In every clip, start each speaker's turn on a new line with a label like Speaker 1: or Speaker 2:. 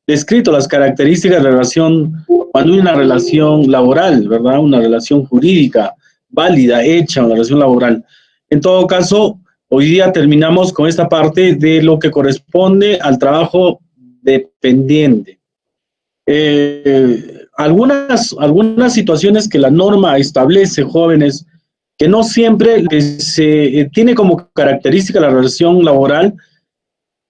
Speaker 1: descrito las características de relación, cuando hay una relación laboral, ¿verdad? Una relación jurídica válida, hecha, una relación laboral. En todo caso, hoy día terminamos con esta parte de lo que corresponde al trabajo dependiente. Algunas situaciones que la norma establece, jóvenes, que no siempre se tiene como característica la relación laboral,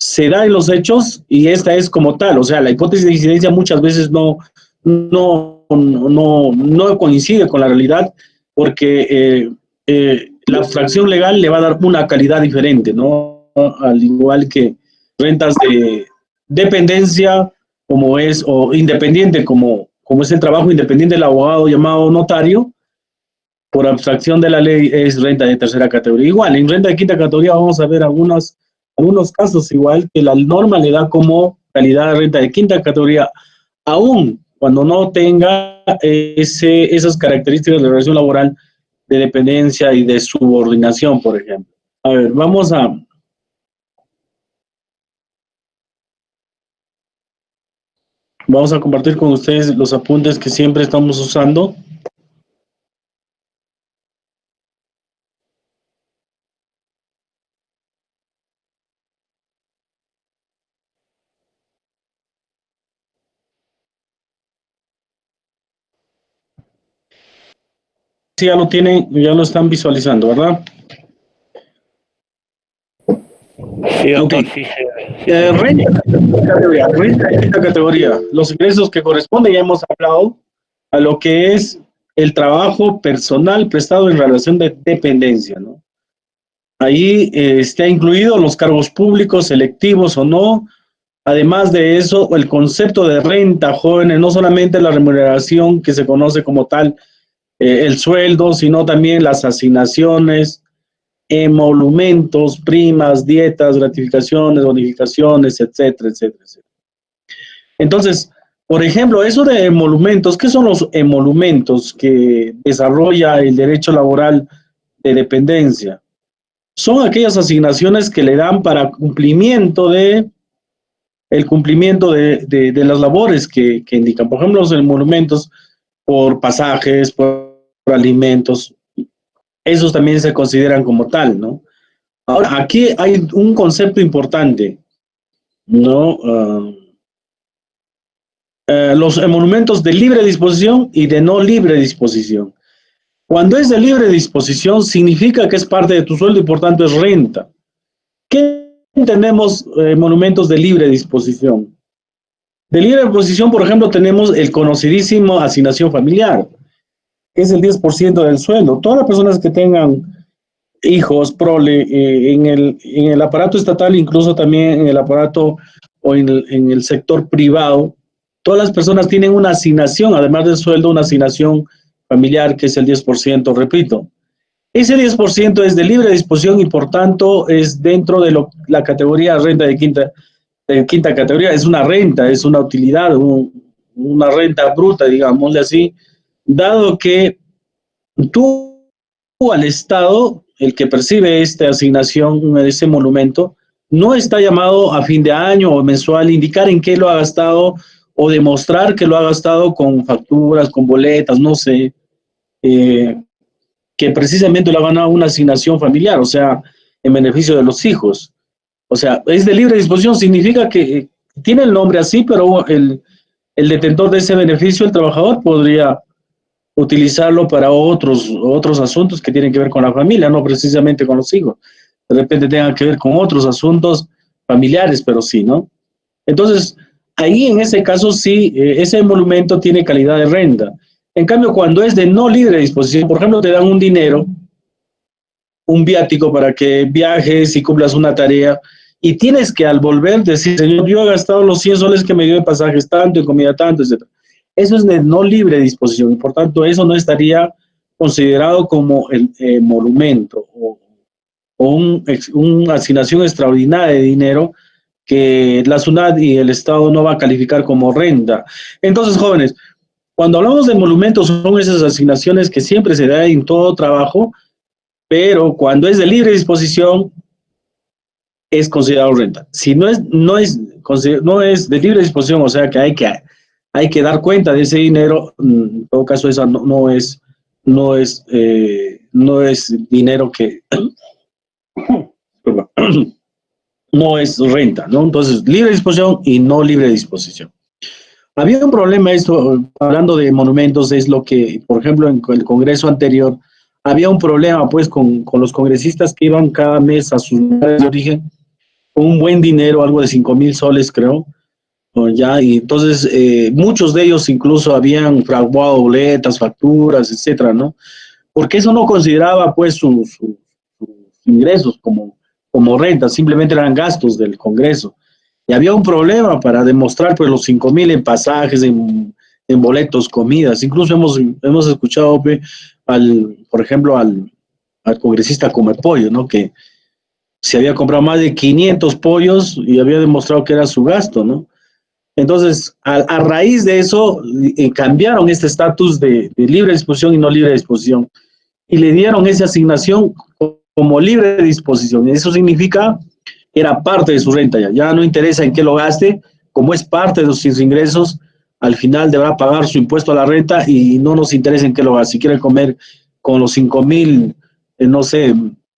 Speaker 1: se da en los hechos y esta es como tal, o sea, la hipótesis de incidencia muchas veces no coincide con la realidad porque la abstracción legal le va a dar una calidad diferente, ¿no? Al igual que rentas de dependencia, como es, o independiente, como es el trabajo independiente del abogado llamado notario, por abstracción de la ley es renta de tercera categoría. Igual, en renta de quinta categoría vamos a ver algunos casos igual que la norma le da como calidad de renta de quinta categoría, aún cuando no tenga esas características de relación laboral de dependencia y de subordinación, por ejemplo. A ver, vamos a compartir con ustedes los apuntes que siempre estamos usando. Sí, ya lo tienen, ya lo están visualizando, ¿verdad?
Speaker 2: Sí, doctor,
Speaker 1: Ok.
Speaker 2: sí.
Speaker 1: Renta de quinta categoría. Los ingresos que corresponden, ya hemos hablado, a lo que es el trabajo personal prestado en relación de dependencia, ¿no? Ahí está incluido los cargos públicos, selectivos o no. Además de eso, el concepto de renta, jóvenes, no solamente la remuneración que se conoce como tal, el sueldo, sino también las asignaciones, emolumentos, primas, dietas, gratificaciones, bonificaciones, etcétera, etcétera, etcétera. Entonces, por ejemplo, eso de emolumentos, ¿qué son los emolumentos que desarrolla el derecho laboral de dependencia? Son aquellas asignaciones que le dan para cumplimiento de las labores que indican. Por ejemplo, los emolumentos por pasajes, por alimentos, esos también se consideran como tal, ¿no? Ahora, aquí hay un concepto importante, ¿no? Los emolumentos de libre disposición y de no libre disposición. Cuando es de libre disposición, significa que es parte de tu sueldo y por tanto es renta. ¿Qué entendemos monumentos de libre disposición? De libre disposición, por ejemplo, tenemos el conocidísimo asignación familiar, que es el 10% del sueldo. Todas las personas que tengan hijos, prole, en el aparato estatal, incluso también en el aparato o en el sector privado, todas las personas tienen una asignación, además del sueldo, una asignación familiar que es el 10%, repito. Ese 10% es de libre disposición y por tanto es dentro de la categoría renta de quinta categoría, es una renta, es una utilidad, una renta bruta, digámosle así, dado que tú al Estado, el que percibe esta asignación, ese monumento, no está llamado a fin de año o mensual indicar en qué lo ha gastado o demostrar que lo ha gastado con facturas, con boletas, no sé, que precisamente lo ha ganado una asignación familiar, o sea, en beneficio de los hijos. O sea, es de libre disposición, significa que tiene el nombre así, pero el detentor de ese beneficio, el trabajador, podría utilizarlo para otros asuntos que tienen que ver con la familia, no precisamente con los hijos. De repente tengan que ver con otros asuntos familiares, pero sí, ¿no? Entonces, ahí en ese caso sí, ese emolumento tiene calidad de renta. En cambio, cuando es de no libre disposición, por ejemplo, te dan un dinero, un viático para que viajes y cumplas una tarea, y tienes que al volver decir, señor, yo he gastado los 100 soles que me dio de pasajes tanto, en comida tanto, etc. Eso es de no libre disposición, y por tanto eso no estaría considerado como el monumento o una asignación extraordinaria de dinero que la SUNAT y el Estado no va a calificar como renta. Entonces, jóvenes, cuando hablamos de monumentos son esas asignaciones que siempre se dan en todo trabajo, pero cuando es de libre disposición, es considerado renta. Si no es de libre disposición, o sea que hay que dar cuenta de ese dinero, en todo caso esa no es dinero que no es renta, ¿no? Entonces, libre disposición y no libre disposición. Había un problema, esto, hablando de monumentos, es lo que, por ejemplo, en el Congreso anterior, había un problema, pues, con los congresistas que iban cada mes a sus lugares de origen con un buen dinero, algo de 5,000 soles, creo, ya, y entonces muchos de ellos incluso habían fraguado boletas, facturas, etcétera, ¿no? Porque eso no consideraba, pues, sus ingresos como renta, simplemente eran gastos del Congreso. Y había un problema para demostrar, pues, los 5,000 en pasajes, en boletos, comidas. Incluso hemos escuchado, por ejemplo, al congresista Comerpollo, ¿no? Que se había comprado más de 500 pollos y había demostrado que era su gasto, ¿no? Entonces, a raíz de eso, cambiaron este estatus de libre disposición y no libre disposición. Y le dieron esa asignación como libre disposición. Eso significa que era parte de su renta ya. Ya no interesa en qué lo gaste, como es parte de sus ingresos, al final deberá pagar su impuesto a la renta y no nos interesa en qué lo gaste. Si quiere comer con los 5,000, no sé,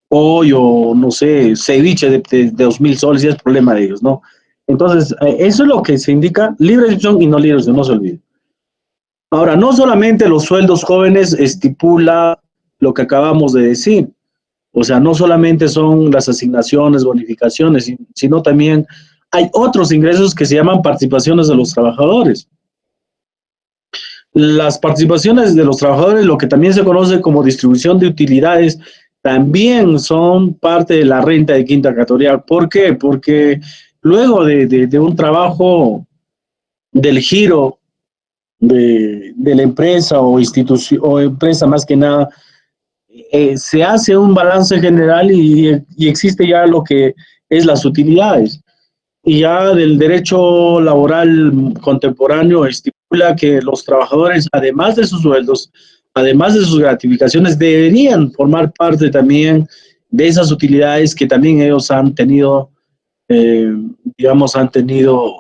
Speaker 1: pollo, no sé, ceviche de 2,000 soles, ya es problema de ellos, ¿no? Entonces, eso es lo que se indica, libre disposición y no libre disposición, no se olvide. Ahora, no solamente los sueldos jóvenes estipula lo que acabamos de decir, o sea, no solamente son las asignaciones, bonificaciones, sino también hay otros ingresos que se llaman participaciones de los trabajadores. Las participaciones de los trabajadores, lo que también se conoce como distribución de utilidades, también son parte de la renta de quinta categoría. ¿Por qué? Porque luego de un trabajo del giro de la empresa o institución o empresa más que nada, se hace un balance general y existe ya lo que es las utilidades. Y ya del derecho laboral contemporáneo estipula que los trabajadores, además de sus sueldos, además de sus gratificaciones, deberían formar parte también de esas utilidades que también ellos han tenido, eh, digamos, han tenido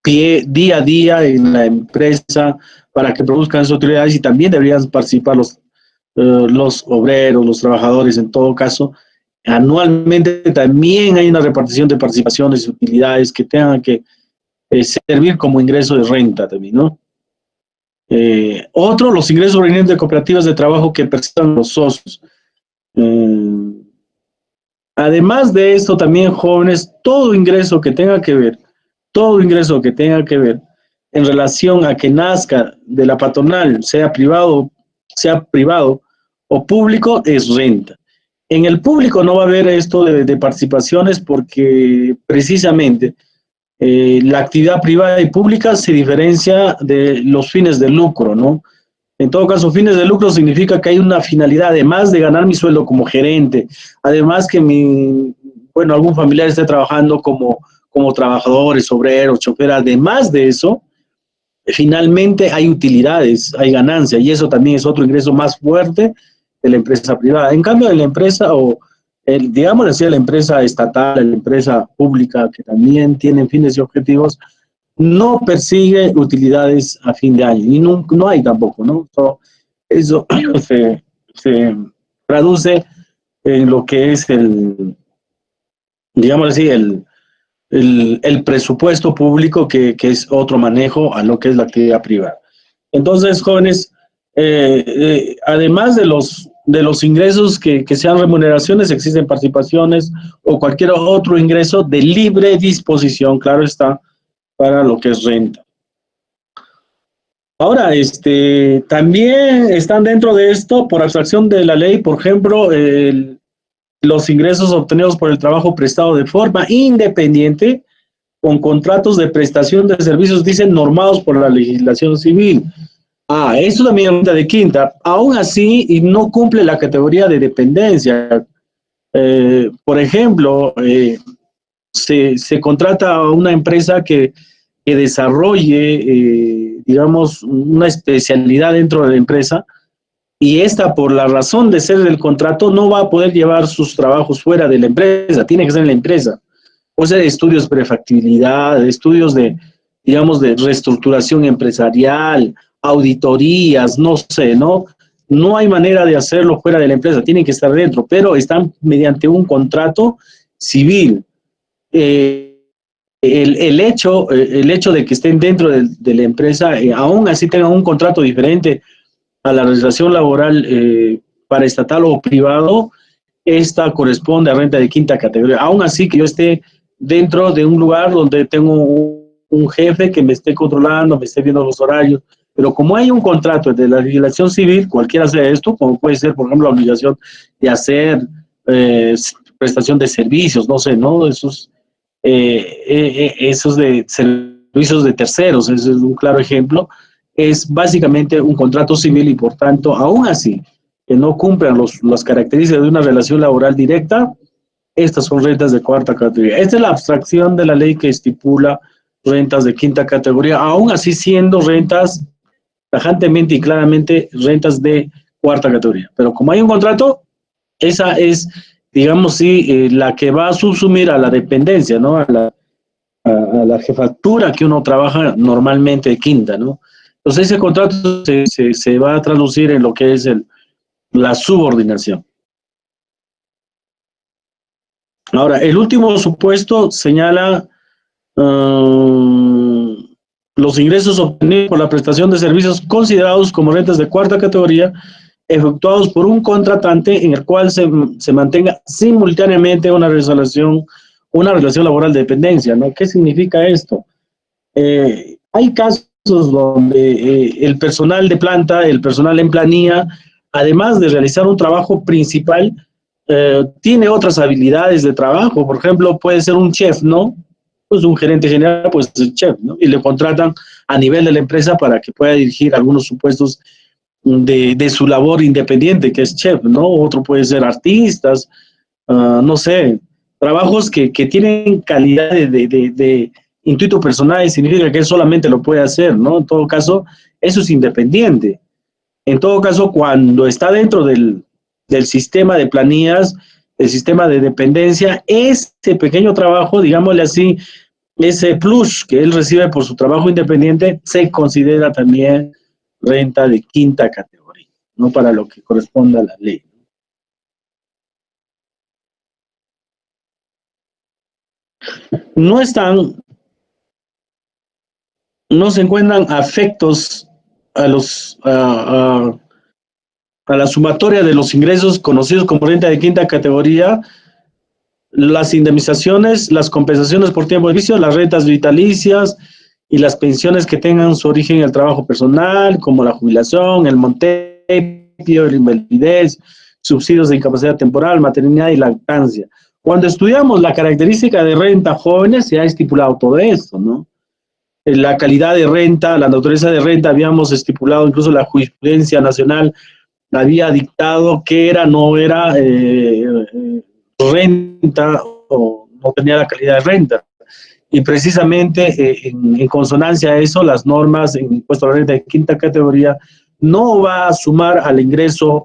Speaker 1: pie día a día en la empresa para que produzcan esas utilidades y también deberían participar los obreros, los trabajadores en todo caso. Anualmente también hay una repartición de participaciones y utilidades que tengan que servir como ingreso de renta también, ¿no? Otro, los ingresos provenientes de cooperativas de trabajo que perciban los socios. Además de esto, también jóvenes, todo ingreso que tenga que ver en relación a que nazca de la patronal, sea privado o público, es renta. En el público no va a haber esto de participaciones porque precisamente la actividad privada y pública se diferencia de los fines de lucro, ¿no? En todo caso, fines de lucro significa que hay una finalidad, además de ganar mi sueldo como gerente, además que algún familiar esté trabajando como trabajadores, obreros, chofer, además de eso, finalmente hay utilidades, hay ganancia, y eso también es otro ingreso más fuerte de la empresa privada. En cambio, de la empresa, digamos así, la empresa estatal, la empresa pública, que también tienen fines y objetivos, no persigue utilidades a fin de año, y no hay tampoco, ¿no? Eso se traduce en lo que es digamos así, el presupuesto público, que es otro manejo a lo que es la actividad privada. Entonces, jóvenes, además de los ingresos que sean remuneraciones, existen participaciones o cualquier otro ingreso de libre disposición, claro está, para lo que es renta. Ahora, también están dentro de esto, por abstracción de la ley, por ejemplo, los ingresos obtenidos por el trabajo prestado de forma independiente con contratos de prestación de servicios, dicen, normados por la legislación civil. Eso también es renta de quinta. Aún así, y no cumple la categoría de dependencia. Por ejemplo, se contrata a una empresa que desarrolle, digamos, una especialidad dentro de la empresa, y esta, por la razón de ser del contrato, no va a poder llevar sus trabajos fuera de la empresa, tiene que ser en la empresa. O sea, estudios de prefactibilidad, estudios de, digamos, de reestructuración empresarial, auditorías, no sé, ¿no? No hay manera de hacerlo fuera de la empresa, tienen que estar dentro, pero están mediante un contrato civil. El hecho de que estén dentro de la empresa, aún así tengan un contrato diferente a la legislación laboral paraestatal o privado, esta corresponde a renta de quinta categoría. Aún así que yo esté dentro de un lugar donde tengo un jefe que me esté controlando, me esté viendo los horarios, pero como hay un contrato de la legislación civil, cualquiera sea esto, como puede ser, por ejemplo, la obligación de hacer prestación de servicios, no sé, ¿no? Esos de servicios de terceros, ese es un claro ejemplo, es básicamente un contrato civil y por tanto, aún así, que no cumplan las características de una relación laboral directa, estas son rentas de cuarta categoría. Esta es la abstracción de la ley que estipula rentas de quinta categoría, aún así siendo rentas tajantemente y claramente rentas de cuarta categoría. Pero como hay un contrato, esa es, digamos, sí, la que va a subsumir a la dependencia, ¿no? A la jefatura que uno trabaja normalmente de quinta, ¿no? Entonces ese contrato se va a traducir en lo que es la subordinación. Ahora, el último supuesto señala los ingresos obtenidos por la prestación de servicios considerados como rentas de cuarta categoría efectuados por un contratante en el cual se mantenga simultáneamente una relación laboral de dependencia, ¿no? ¿Qué significa esto? Hay casos donde el personal de planta, el personal en planilla, además de realizar un trabajo principal, tiene otras habilidades de trabajo. Por ejemplo, puede ser un chef, ¿no? Pues un gerente general, pues es chef, ¿no? Y le contratan a nivel de la empresa para que pueda dirigir algunos supuestos de su labor independiente, que es chef, ¿no? Otro puede ser artistas, no sé, trabajos que tienen calidad de intuito personal y significa que él solamente lo puede hacer, ¿no? En todo caso, eso es independiente. En todo caso, cuando está dentro del sistema de planillas, el sistema de dependencia, este pequeño trabajo, digámosle así, ese plus que él recibe por su trabajo independiente, se considera también renta de quinta categoría, no para lo que corresponde a la ley. No están, no se encuentran afectos a la sumatoria de los ingresos conocidos como renta de quinta categoría, las indemnizaciones, las compensaciones por tiempo de servicio, las rentas vitalicias y las pensiones que tengan su origen en el trabajo personal, como la jubilación, el montepio, la invalidez, subsidios de incapacidad temporal, maternidad y lactancia. Cuando estudiamos la característica de renta jóvenes, se ha estipulado todo esto, ¿no? La calidad de renta, la naturaleza de renta, habíamos estipulado, incluso la jurisprudencia nacional había dictado que era, no era renta o no tenía la calidad de renta. Y precisamente en consonancia a eso, las normas en impuesto a la renta de quinta categoría no va a sumar al ingreso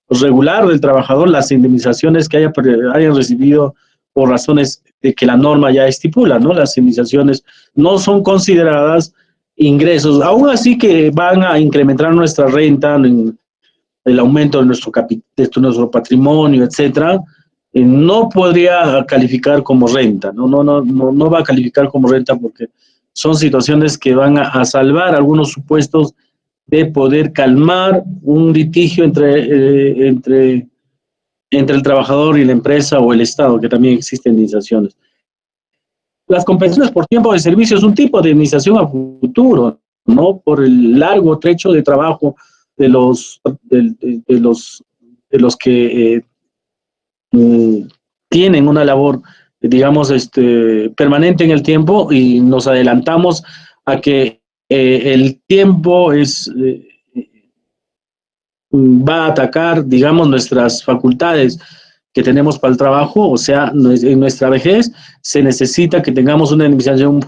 Speaker 1: regular del trabajador las indemnizaciones que hayan recibido por razones de que la norma ya estipula, ¿no? Las indemnizaciones no son consideradas ingresos, aún así que van a incrementar nuestra renta, el aumento de nuestro patrimonio, etcétera, no podría calificar como renta, no va a calificar como renta porque son situaciones que van a salvar algunos supuestos de poder calmar un litigio entre el trabajador y la empresa o el Estado, que también existen indemnizaciones. Las compensaciones por tiempo de servicio es un tipo de indemnización a futuro, ¿no? Por el largo trecho de trabajo de los que tienen una labor, digamos, permanente en el tiempo y nos adelantamos a que el tiempo va a atacar, digamos, nuestras facultades que tenemos para el trabajo, o sea, en nuestra vejez se necesita que tengamos una indemnización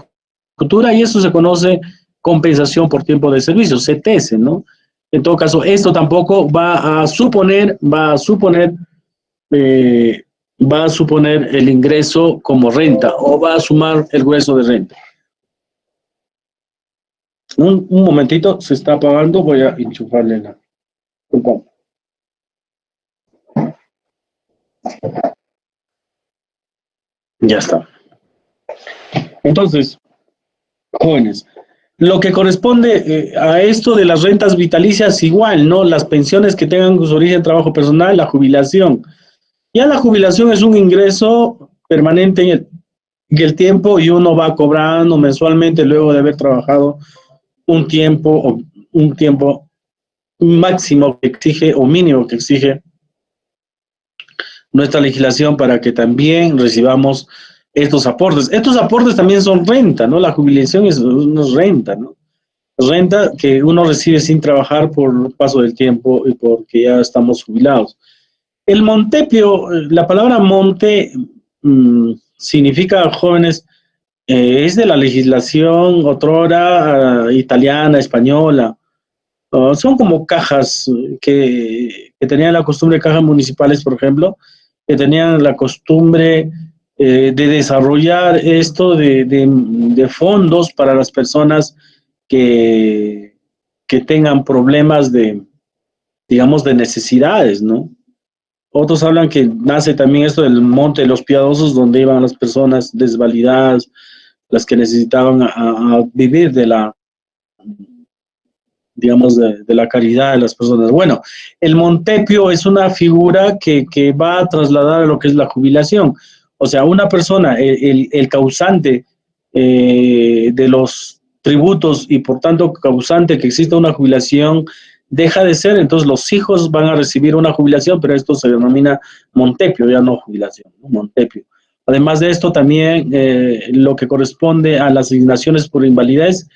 Speaker 1: futura y eso se conoce compensación por tiempo de servicio, CTS, ¿no? En todo caso, esto tampoco va a suponer el ingreso como renta o va a sumar el grueso de renta. Un momentito, se está apagando, voy a enchufarle la... Ya está. Entonces, jóvenes, lo que corresponde a esto de las rentas vitalicias, igual, ¿no? Las pensiones que tengan su origen en trabajo personal, la jubilación. Ya la jubilación es un ingreso permanente en el tiempo y uno va cobrando mensualmente luego de haber trabajado un tiempo máximo que exige o mínimo que exige nuestra legislación para que también recibamos estos aportes. Estos aportes también son renta, ¿no? La jubilación es renta, ¿no? Renta que uno recibe sin trabajar por el paso del tiempo y porque ya estamos jubilados. El montepio, la palabra monte significa, jóvenes, es de la legislación otrora italiana, española. Son como cajas que tenían la costumbre, cajas municipales, por ejemplo, que tenían la costumbre de desarrollar esto de fondos para las personas que tengan problemas digamos, de necesidades, ¿no? Otros hablan que nace también esto del Monte de los Piadosos, donde iban las personas desvalidadas, las que necesitaban a vivir digamos, de la caridad de las personas. Bueno, el montepio es una figura que va a trasladar a lo que es la jubilación. O sea, una persona, el causante de los tributos y por tanto causante que exista una jubilación, deja de ser, entonces los hijos van a recibir una jubilación, pero esto se denomina montepio, ya no jubilación, ¿no? Montepio. Además de esto, también lo que corresponde a las asignaciones por invalidez,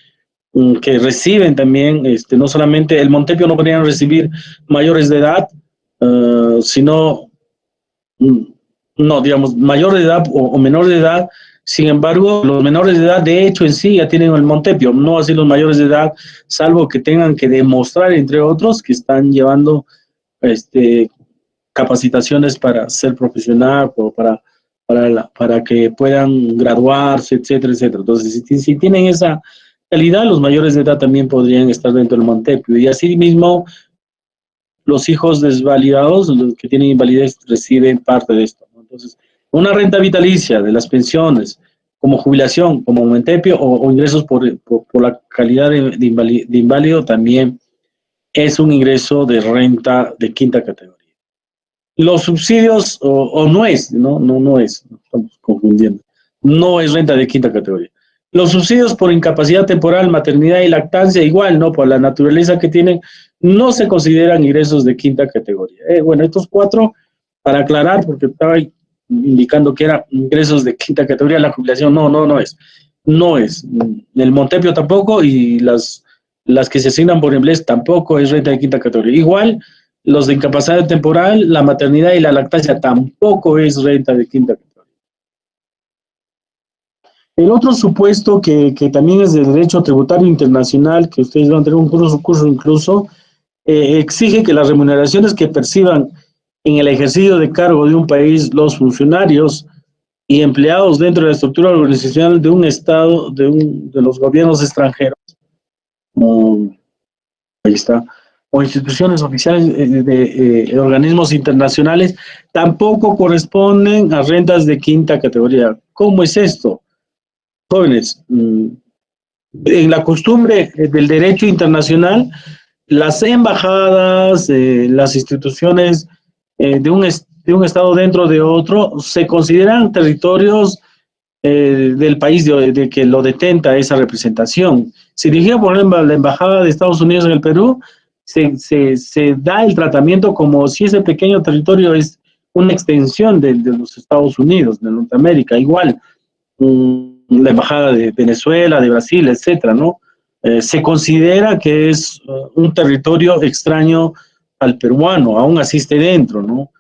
Speaker 1: que reciben también, no solamente el montepio no podrían recibir mayores de edad, sino, no, digamos, mayor de edad o menor de edad. Sin embargo, los menores de edad, de hecho, en sí ya tienen el montepio, no así los mayores de edad, salvo que tengan que demostrar, entre otros, que están llevando capacitaciones para ser profesional o para que puedan graduarse, etcétera, etcétera. Entonces, si tienen esa calidad, los mayores de edad también podrían estar dentro del montepio. Y así mismo, los hijos desvalidados, los que tienen invalidez, reciben parte de esto, ¿no? Entonces, una renta vitalicia de las pensiones, como jubilación, como montepio o ingresos por la calidad de inválido, también es un ingreso de renta de quinta categoría. Los subsidios, o no es, no es, estamos confundiendo, no es renta de quinta categoría. Los subsidios por incapacidad temporal, maternidad y lactancia, igual, ¿no? Por la naturaleza que tienen, no se consideran ingresos de quinta categoría. Bueno, estos cuatro, para aclarar, porque estaba indicando que eran ingresos de quinta categoría, la jubilación, no es. No es. El montepio tampoco y las que se asignan por inglés tampoco es renta de quinta categoría. Igual, los de incapacidad temporal, la maternidad y la lactancia tampoco es renta de quinta categoría. El otro supuesto que también es de derecho tributario internacional, que ustedes van a tener un curso incluso, exige que las remuneraciones que perciban en el ejercicio de cargo de un país los funcionarios y empleados dentro de la estructura organizacional de un Estado, de los gobiernos extranjeros, ahí está, o instituciones oficiales de organismos internacionales, tampoco corresponden a rentas de quinta categoría. ¿Cómo es esto? Jóvenes, en la costumbre del derecho internacional, las embajadas, las instituciones de un Estado dentro de otro, se consideran territorios del país de que lo detenta esa representación. Si dirigía, por ejemplo, la Embajada de Estados Unidos en el Perú, se da el tratamiento como si ese pequeño territorio es una extensión de los Estados Unidos, de Norteamérica, igual. La embajada de Venezuela, de Brasil, etcétera, ¿no? Se considera que es un territorio extraño al peruano, aún así esté dentro, ¿no?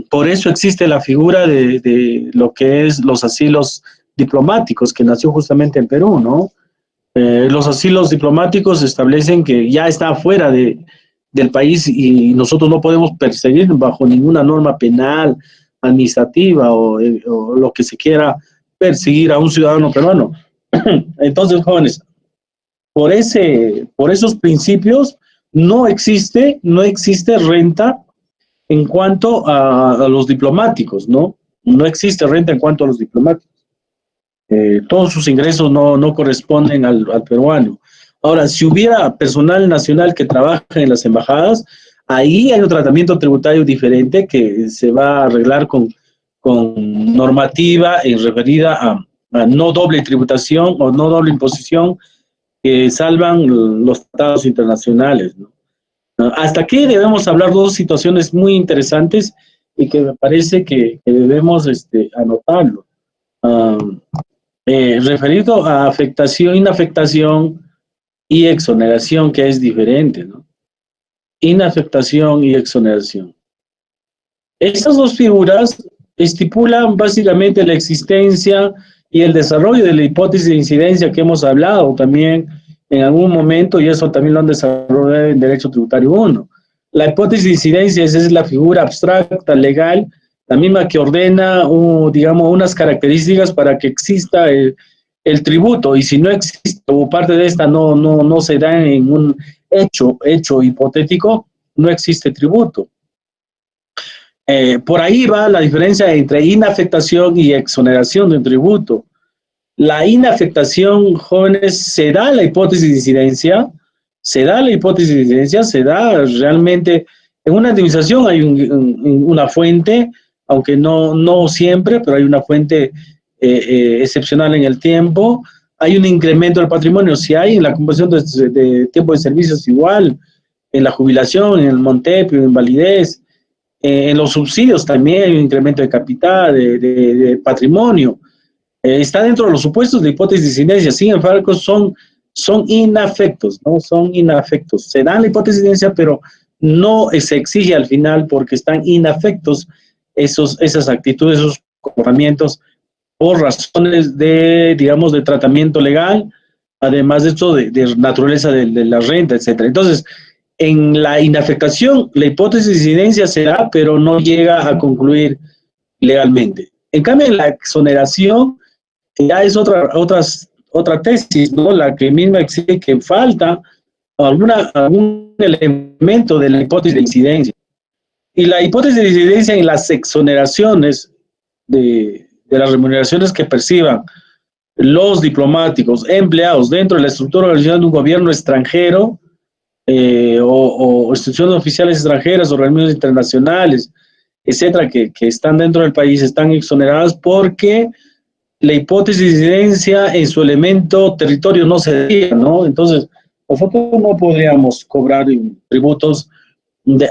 Speaker 1: Por eso existe la figura de lo que es los asilos diplomáticos, que nació justamente en Perú, ¿no? Los asilos diplomáticos establecen que ya está fuera del país y nosotros no podemos perseguir bajo ninguna norma penal, administrativa o lo que se quiera perseguir a un ciudadano peruano. Entonces, jóvenes, por esos principios no existe renta en cuanto a los diplomáticos, ¿no? No existe renta en cuanto a los diplomáticos. Todos sus ingresos no corresponden al peruano. Ahora, si hubiera personal nacional que trabaja en las embajadas, ahí hay un tratamiento tributario diferente que se va a arreglar con normativa referida a no doble tributación o no doble imposición que salvan los tratados internacionales, ¿no? Hasta aquí debemos hablar dos situaciones muy interesantes y que me parece que debemos anotarlo. Referido a afectación, inafectación y exoneración, que es diferente, ¿no? Inafectación y exoneración. Estas dos figuras estipulan básicamente la existencia y el desarrollo de la hipótesis de incidencia que hemos hablado también en algún momento, y eso también lo han desarrollado en Derecho Tributario 1. La hipótesis de incidencia es la figura abstracta, legal, la misma que ordena, digamos, unas características para que exista el tributo, y si no existe o parte de esta no se da en un hecho hipotético, no existe tributo. Por ahí va la diferencia entre inafectación y exoneración de un tributo. La inafectación, jóvenes, se da la hipótesis de incidencia, se da realmente en una administración hay una fuente, aunque no siempre, pero hay una fuente excepcional en el tiempo, hay un incremento del patrimonio, si hay en la composición de tiempo de servicios igual, en la jubilación, en el Montepio, en invalidez, en los subsidios también hay un incremento de capital, de patrimonio. Está dentro de los supuestos de hipótesis de incidencia, sin embargo, son inafectos, ¿no? Son inafectos. Se dan la hipótesis de incidencia, pero no se exige al final porque están inafectos esas actitudes, esos comportamientos por razones de, digamos, de tratamiento legal, además de esto de naturaleza de la renta, etcétera. Entonces, en la inafectación, la hipótesis de incidencia se da, pero no llega a concluir legalmente. En cambio, en la exoneración, ya es otra tesis, ¿no? La que misma exige que falta algún elemento de la hipótesis de incidencia. Y la hipótesis de incidencia en las exoneraciones de las remuneraciones que perciban los diplomáticos empleados dentro de la estructura organizacional de un gobierno extranjero o instituciones oficiales extranjeras, organismos internacionales, etcétera, que están dentro del país, están exoneradas porque la hipótesis de incidencia en su elemento territorio no se daría, ¿no? Entonces, nosotros no podríamos cobrar tributos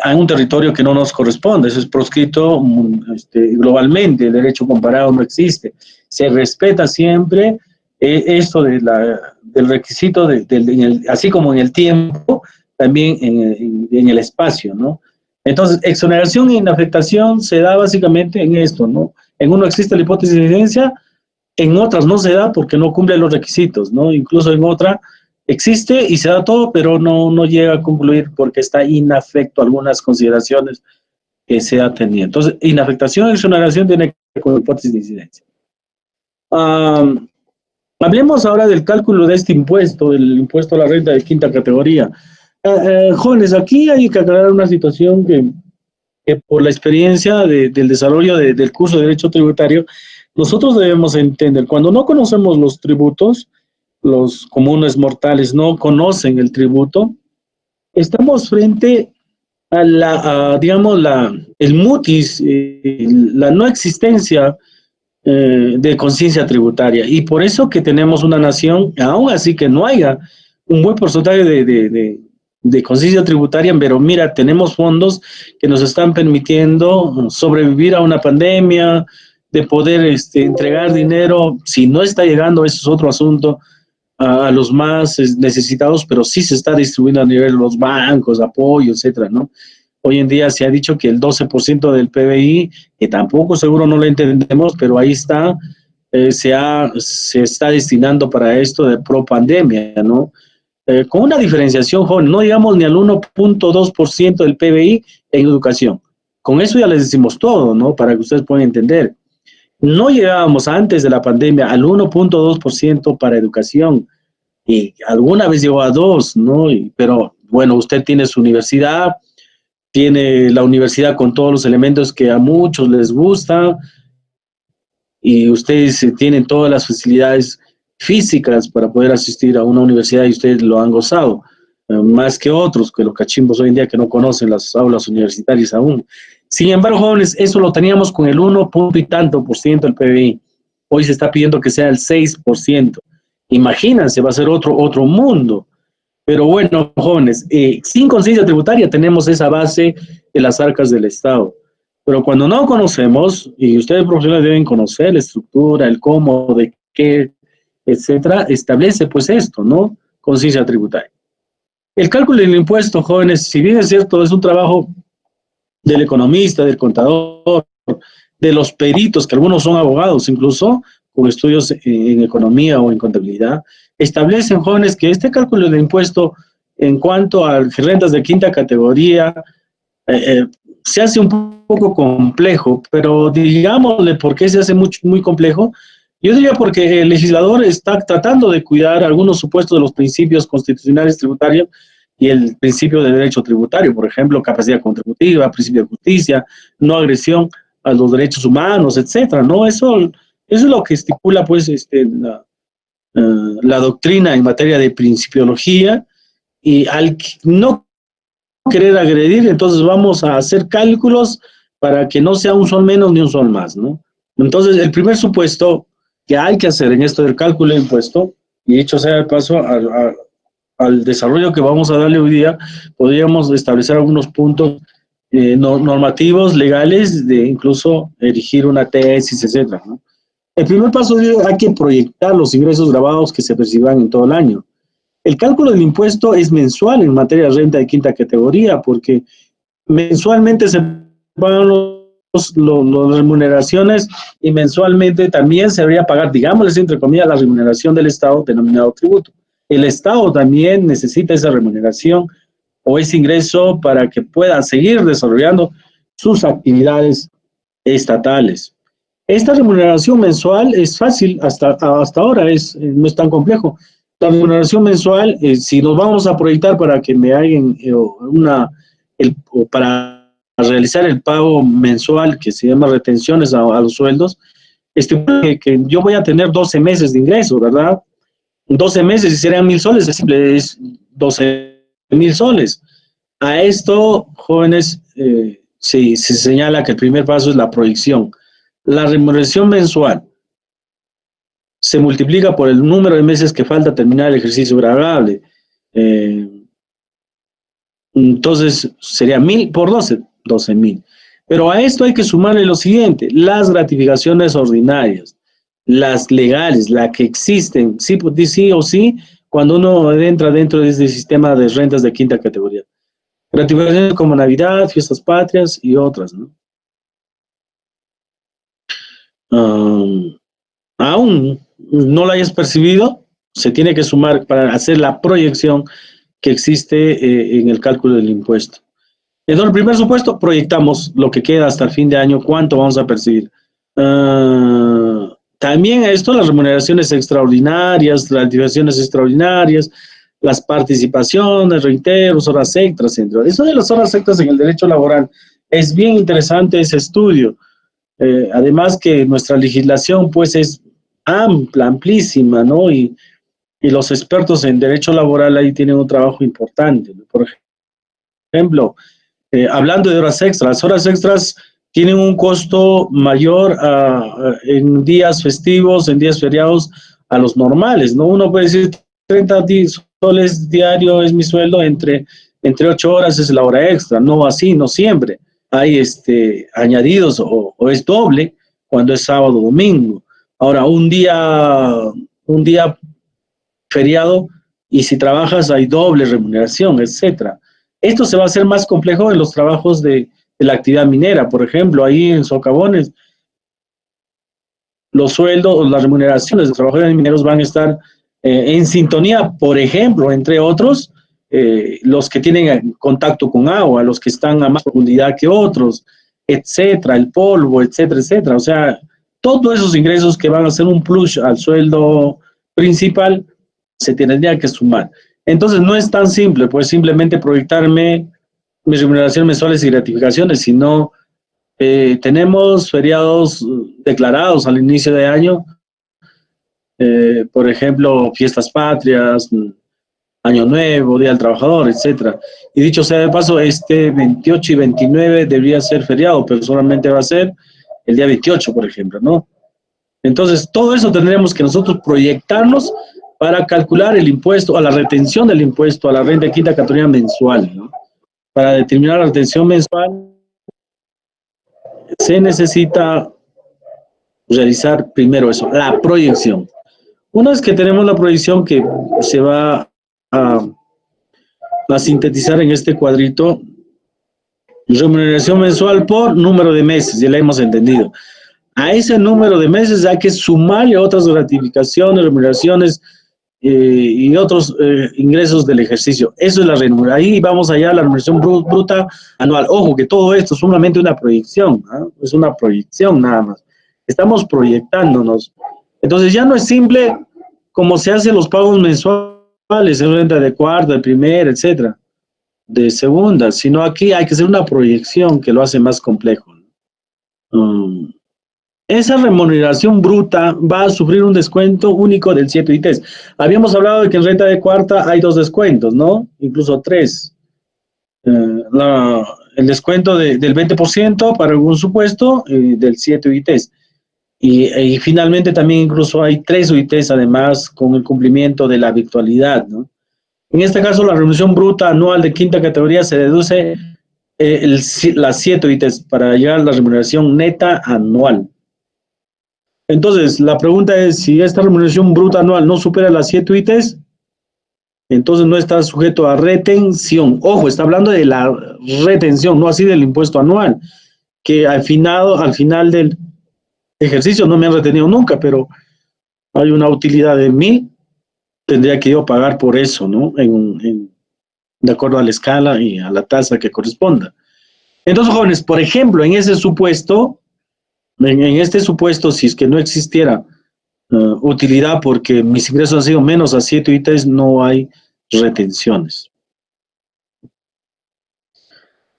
Speaker 1: a un territorio que no nos corresponde. Eso es proscrito globalmente, el derecho comparado no existe. Se respeta siempre esto del requisito, así como en el tiempo, también en el espacio, ¿no? Entonces, exoneración e inafectación se da básicamente en esto, ¿no? En uno existe la hipótesis de incidencia, en otras no se da porque no cumple los requisitos, ¿no? Incluso en otra existe y se da todo, pero no llega a concluir porque está inafecto a algunas consideraciones que se ha tenido. Entonces, inafectación y exoneración tiene que ver con la hipótesis de incidencia. Hablemos ahora del cálculo de este impuesto, el impuesto a la renta de quinta categoría. Jóvenes, aquí hay que aclarar una situación que por la experiencia del desarrollo del curso de Derecho Tributario, nosotros debemos entender, cuando no conocemos los tributos, los comunes mortales no conocen el tributo, estamos frente a digamos, el mutis, la no existencia de conciencia tributaria. Y por eso que tenemos una nación, aún así que no haya un buen porcentaje de conciencia tributaria, pero mira, tenemos fondos que nos están permitiendo sobrevivir a una pandemia, de poder entregar dinero, si no está llegando, eso es otro asunto, a los más necesitados, pero sí se está distribuyendo a nivel de los bancos, apoyo, etcétera, ¿no? Hoy en día se ha dicho que el 12% del PBI, que tampoco seguro no lo entendemos, pero ahí está, se está destinando para esto de pro pandemia, ¿no? Con una diferenciación, joven, no llegamos ni al 1.2% del PBI en educación. Con eso ya les decimos todo, ¿no? Para que ustedes puedan entender. No llegábamos antes de la pandemia al 1.2% para educación y alguna vez llegó a 2, ¿no? Pero bueno, usted tiene su universidad, tiene la universidad con todos los elementos que a muchos les gusta y ustedes tienen todas las facilidades físicas para poder asistir a una universidad y ustedes lo han gozado, más que otros, que los cachimbos hoy en día que no conocen las aulas universitarias aún. Sin embargo, jóvenes, eso lo teníamos con el 1 punto y tanto por ciento del PBI. Hoy se está pidiendo que sea el 6%. Imagínense, va a ser otro mundo. Pero bueno, jóvenes, sin conciencia tributaria tenemos esa base de las arcas del Estado. Pero cuando no conocemos, y ustedes profesionales deben conocer la estructura, el cómo, de qué, etcétera, establece pues esto, ¿no? Conciencia tributaria. El cálculo del impuesto, jóvenes, si bien es cierto, es un trabajo del economista, del contador, de los peritos, que algunos son abogados incluso, con estudios en economía o en contabilidad, establecen, jóvenes, que este cálculo de impuesto en cuanto a rentas de quinta categoría se hace un poco complejo, pero digámosle por qué se hace muy complejo. Yo diría porque el legislador está tratando de cuidar algunos supuestos de los principios constitucionales tributarios y el principio de derecho tributario, por ejemplo, capacidad contributiva, principio de justicia, no agresión a los derechos humanos, etcétera, ¿no? Eso es lo que estipula, pues, la doctrina en materia de principiología, y al no querer agredir, entonces vamos a hacer cálculos para que no sea un sol menos ni un sol más, ¿no? Entonces, el primer supuesto que hay que hacer en esto del cálculo de impuesto, y dicho sea el paso al desarrollo que vamos a darle hoy día, podríamos establecer algunos puntos normativos, legales, de incluso erigir una tesis, etcétera, ¿no? El primer paso es hay que proyectar los ingresos grabados que se perciban en todo el año. El cálculo del impuesto es mensual en materia de renta de quinta categoría, porque mensualmente se pagan las remuneraciones y mensualmente también se debería pagar, digámosles entre comillas, la remuneración del Estado denominado tributo. El Estado también necesita esa remuneración o ese ingreso para que pueda seguir desarrollando sus actividades estatales. Esta remuneración mensual es fácil, hasta ahora no es tan complejo. La remuneración mensual, si nos vamos a proyectar para que me hagan para realizar el pago mensual, que se llama retenciones a los sueldos, que yo voy a tener 12 meses de ingreso, ¿verdad? 12 meses, y serían 1,000 soles, es 12,000 soles. A esto, jóvenes, se señala que el primer paso es la proyección. La remuneración mensual se multiplica por el número de meses que falta terminar el ejercicio gravable. Entonces, sería 1,000 por 12, 12,000. Pero a esto hay que sumarle lo siguiente: las gratificaciones ordinarias, las legales, las que existen, sí o sí, cuando uno entra dentro de este sistema de rentas de quinta categoría. Gratificaciones como Navidad, fiestas patrias y otras, ¿no? Aún no la hayas percibido, se tiene que sumar para hacer la proyección que existe en el cálculo del impuesto. Entonces, el primer supuesto, proyectamos lo que queda hasta el fin de año, cuánto vamos a percibir. También esto, las remuneraciones extraordinarias, las activaciones extraordinarias, las participaciones, reiteros, horas extras, entre eso de las horas extras en el derecho laboral. Es bien interesante ese estudio. Además que nuestra legislación pues es amplia, amplísima, ¿no? Y los expertos en derecho laboral ahí tienen un trabajo importante, ¿no? Por ejemplo, hablando de horas extras, las horas extras tienen un costo mayor en días festivos, en días feriados, a los normales, ¿no? Uno puede decir 30 soles diario es mi sueldo, entre 8 horas es la hora extra, no así, no siempre. Hay añadidos o es doble cuando es sábado o domingo. Ahora, un día feriado, y si trabajas hay doble remuneración, etcétera. Esto se va a hacer más complejo en los trabajos de la actividad minera, por ejemplo, ahí en Socavones. los sueldos o las remuneraciones de trabajadores mineros van a estar en sintonía, por ejemplo, entre otros, los que tienen contacto con agua, los que están a más profundidad que otros, etcétera, el polvo, etcétera, etcétera. O sea, todos esos ingresos que van a ser un plus al sueldo principal se tendría que sumar. Entonces, no es tan simple, pues simplemente proyectarme mis remuneraciones mensuales y gratificaciones, sino tenemos feriados declarados al inicio de año, por ejemplo, fiestas patrias, Año Nuevo, Día del Trabajador, etcétera. Y dicho sea de paso, este 28 y 29 debería ser feriado, pero solamente va a ser el día 28, por ejemplo, ¿no? Entonces, todo eso tendríamos que nosotros proyectarnos para calcular el impuesto, a la retención del impuesto a la renta de quinta categoría mensual, ¿no? Para determinar la retención mensual, se necesita realizar primero eso, la proyección. Una vez que tenemos la proyección que se va a sintetizar en este cuadrito, remuneración mensual por número de meses, ya la hemos entendido. A ese número de meses hay que sumarle otras gratificaciones, remuneraciones y otros ingresos del ejercicio. Eso es la remuneración. Ahí vamos allá a la remuneración bruta anual. Ojo, que todo esto es solamente una proyección, ¿no? Es una proyección nada más. Estamos proyectándonos. Entonces ya no es simple como se hacen los pagos mensuales en renta de cuarta, de primera, etcétera, de segunda, sino aquí hay que hacer una proyección que lo hace más complejo. Esa remuneración bruta va a sufrir un descuento único del 7 y 3. Habíamos hablado de que en renta de cuarta hay 2 descuentos, ¿no? Incluso 3. El descuento del 20% para algún supuesto del 7 UITs. Y finalmente también incluso hay 3 UITs además con el cumplimiento de la habitualidad, ¿no? En este caso, la remuneración bruta anual de quinta categoría se deduce las 7 UITs para llegar a la remuneración neta anual. Entonces, la pregunta es, si esta remuneración bruta anual no supera las 7 UITs, entonces no está sujeto a retención. Ojo, está hablando de la retención, no así del impuesto anual, que al final del ejercicio no me han retenido nunca, pero hay una utilidad de mí, tendría que yo pagar por eso, ¿no? De acuerdo a la escala y a la tasa que corresponda. Entonces, jóvenes, por ejemplo, en este supuesto, si es que no existiera utilidad porque mis ingresos han sido menos a 7 UITs, no hay retenciones.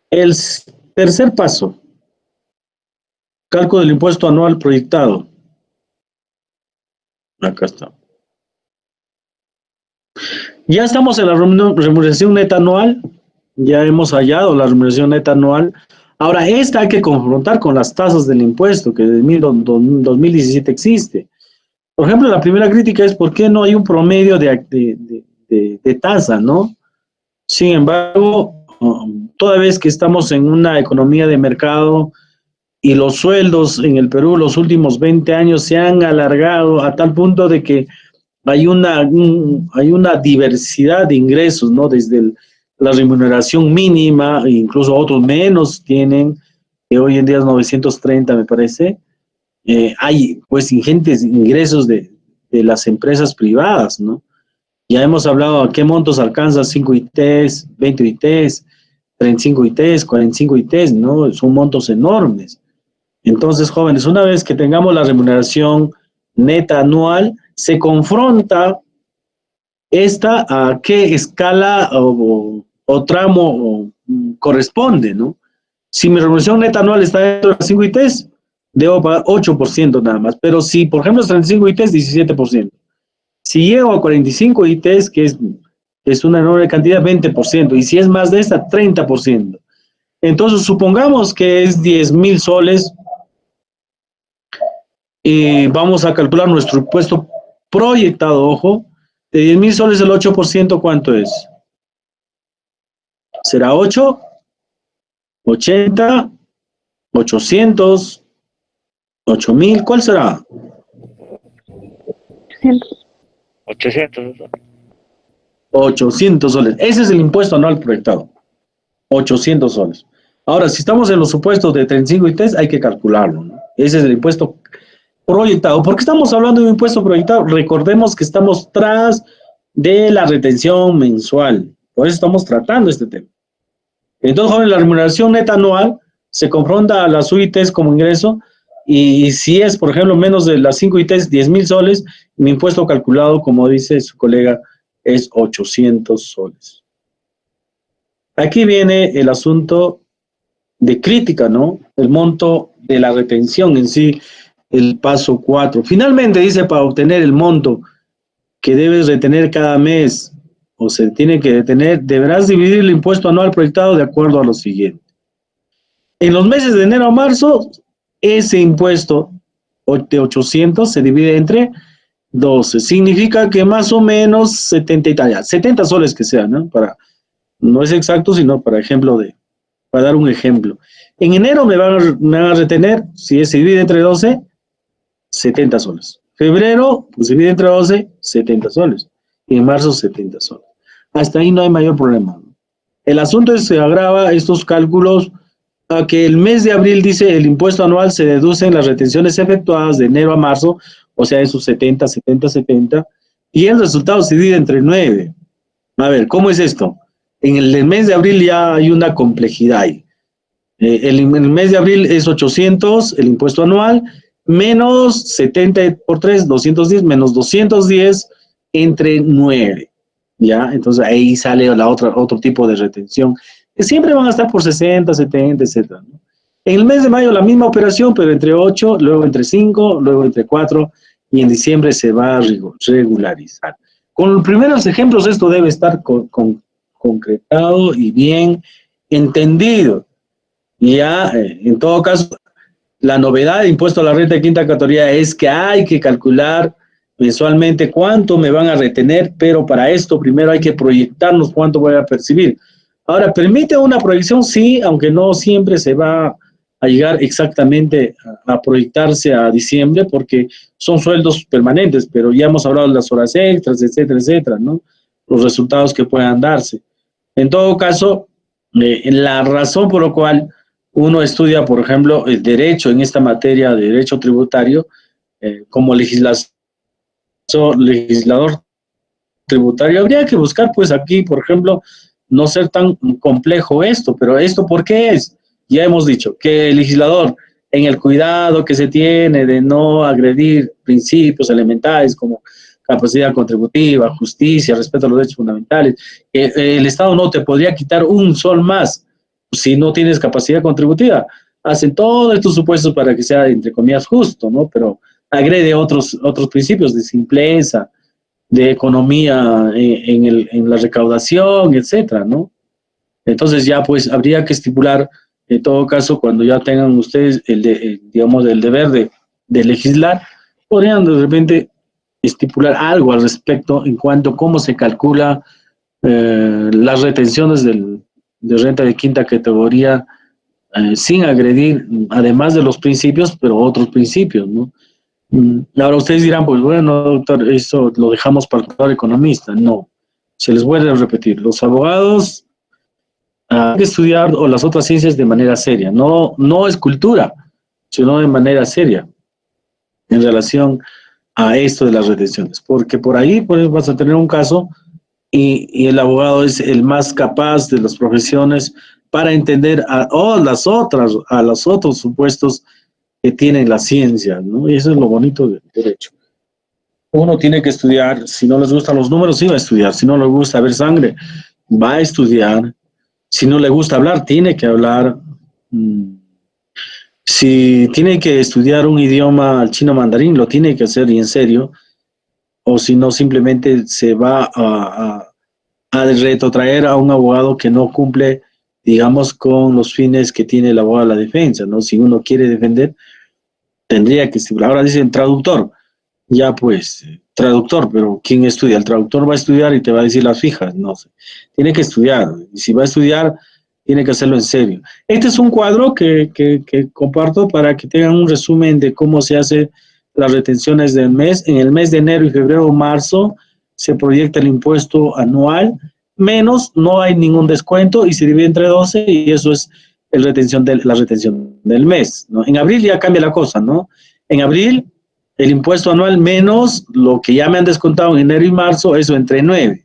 Speaker 1: El tercer paso, cálculo del impuesto anual proyectado. Acá está. Ya estamos en la remuneración neta anual, ya hemos hallado la remuneración neta anual. Ahora, esta hay que confrontar con las tasas del impuesto que desde 2017 existe. Por ejemplo, la primera crítica es por qué no hay un promedio de tasa, ¿no? Sin embargo, toda vez que estamos en una economía de mercado y los sueldos en el Perú los últimos 20 años se han alargado a tal punto de que hay una diversidad de ingresos, ¿no? Desde la remuneración mínima, e incluso otros menos tienen, que hoy en día es 930, me parece. Hay pues ingentes ingresos de las empresas privadas, ¿no? Ya hemos hablado a qué montos alcanza 5 ITs, 20 ITs, 35 ITs, 45 ITs, ¿no? Son montos enormes. Entonces, jóvenes, una vez que tengamos la remuneración neta anual, se confronta esta a qué escala o tramo corresponde, ¿no? Si mi remuneración neta anual está dentro de las 5 ITs, debo pagar 8% nada más. Pero si, por ejemplo, es 35 ITs, 17%. Si llego a 45 ITs, que es una enorme cantidad, 20%. Y si es más de esta, 30%. Entonces, supongamos que es 10,000 soles. Y vamos a calcular nuestro impuesto proyectado, ojo, de 10,000 soles el 8%, ¿cuánto es? ¿Será 8? 80, 800, 8,000, ¿cuál será?
Speaker 2: 800.
Speaker 1: 800 soles. Ese es el impuesto anual proyectado. 800 soles. Ahora, si estamos en los supuestos de 35 ITs, hay que calcularlo, ¿no? Ese es el impuesto proyectado. ¿Por qué estamos hablando de un impuesto proyectado? Recordemos que estamos tras de la retención mensual. Por eso estamos tratando este tema. Entonces, joven, la remuneración neta anual se confronta a las UITs como ingreso y si es, por ejemplo, menos de las 5 UITs, 10,000 soles, mi impuesto calculado, como dice su colega, es 800 soles. Aquí viene el asunto de crítica, ¿no? El monto de la retención en sí, el paso 4. Finalmente dice, para obtener el monto que debes retener cada mes o se tiene que detener, deberás dividir el impuesto anual proyectado de acuerdo a lo siguiente. En los meses de enero a marzo, ese impuesto de 800 se divide entre 12. Significa que más o menos 70 soles que sean, ¿no? No es exacto, sino para dar un ejemplo. En enero me van a retener, si se divide entre 12, 70 soles. Febrero, pues se divide entre 12, 70 soles. Y en marzo, 70 soles. Hasta ahí no hay mayor problema. El asunto es que se agrava estos cálculos a que el mes de abril, dice, el impuesto anual se deduce en las retenciones efectuadas de enero a marzo, o sea, esos 70, 70, 70, y el resultado se divide entre 9. A ver, ¿cómo es esto? En el mes de abril ya hay una complejidad ahí. El mes de abril es 800, el impuesto anual, menos 70 por 3, 210, menos 210 entre 9. ¿Ya? Entonces ahí sale otro tipo de retención, que siempre van a estar por 60, 70, etc. ¿no? En el mes de mayo la misma operación, pero entre 8, luego entre 5, luego entre 4, y en diciembre se va a regularizar. Con los primeros ejemplos esto debe estar concretado y bien entendido. Y ya, en todo caso, la novedad de impuesto a la renta de quinta categoría es que hay que calcular mensualmente cuánto me van a retener, pero para esto primero hay que proyectarnos cuánto voy a percibir. Ahora, ¿permite una proyección? Sí, aunque no siempre se va a llegar exactamente a proyectarse a diciembre, porque son sueldos permanentes, pero ya hemos hablado de las horas extras, etcétera, etcétera, ¿no? Los resultados que puedan darse. En todo caso, la razón por la cual uno estudia, por ejemplo, el derecho en esta materia de derecho tributario, como legislador tributario, habría que buscar, pues aquí, por ejemplo, no ser tan complejo esto, pero ¿esto por qué es? Ya hemos dicho que el legislador, en el cuidado que se tiene de no agredir principios elementales como capacidad contributiva, justicia, respeto a los derechos fundamentales, el Estado no te podría quitar un sol más si no tienes capacidad contributiva. Hacen todos estos supuestos para que sea, entre comillas, justo, ¿no? Pero agrede otros principios de simpleza, de economía en la recaudación, etcétera, ¿no? Entonces ya pues habría que estipular, en todo caso, cuando ya tengan ustedes digamos, el deber de legislar, podrían de repente estipular algo al respecto en cuanto a cómo se calcula las retenciones de renta de quinta categoría sin agredir, además de los principios, pero otros principios, ¿no? Ahora ustedes dirán, pues bueno, doctor, eso lo dejamos para el doctor economista. No, se les vuelve a repetir, los abogados hay que estudiar o las otras ciencias de manera seria, no es cultura, sino de manera seria en relación a esto de las retenciones, porque por ahí pues, vas a tener un caso y el abogado es el más capaz de las profesiones para entender a los otros supuestos que tiene la ciencia, ¿no? Y eso es lo bonito del derecho. Uno tiene que estudiar, si no les gustan los números, sí va a estudiar, si no le gusta ver sangre, va a estudiar, si no le gusta hablar, tiene que hablar, si tiene que estudiar un idioma, el chino mandarín, lo tiene que hacer y en serio, o si no, simplemente se va a retrotraer a un abogado que no cumple, digamos, con los fines que tiene el abogado de la defensa, ¿no? Si uno quiere defender, tendría que estipular. Ahora dicen traductor, ya pues, traductor, pero ¿quién estudia? El traductor va a estudiar y te va a decir las fijas, no sé. Tiene que estudiar, y si va a estudiar, tiene que hacerlo en serio. Este es un cuadro que comparto para que tengan un resumen de cómo se hace las retenciones del mes. En el mes de enero y febrero o marzo se proyecta el impuesto anual, menos, no hay ningún descuento y se divide entre 12 y eso es la retención del mes, ¿no? En abril ya cambia la cosa, ¿no? En abril el impuesto anual menos lo que ya me han descontado en enero y marzo, eso entre 9.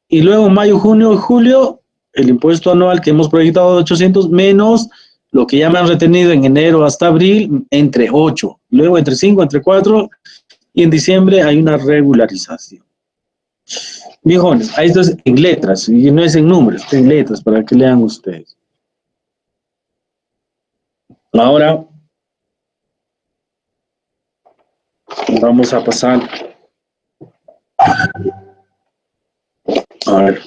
Speaker 1: Y luego mayo, junio y julio, el impuesto anual que hemos proyectado de 800 menos lo que ya me han retenido en enero hasta abril, entre 8. Luego entre 5, entre 4, y en diciembre hay una regularización. Viejones, esto es en letras, y no es en números, es en letras, para que lean ustedes. Ahora vamos a pasar a ver.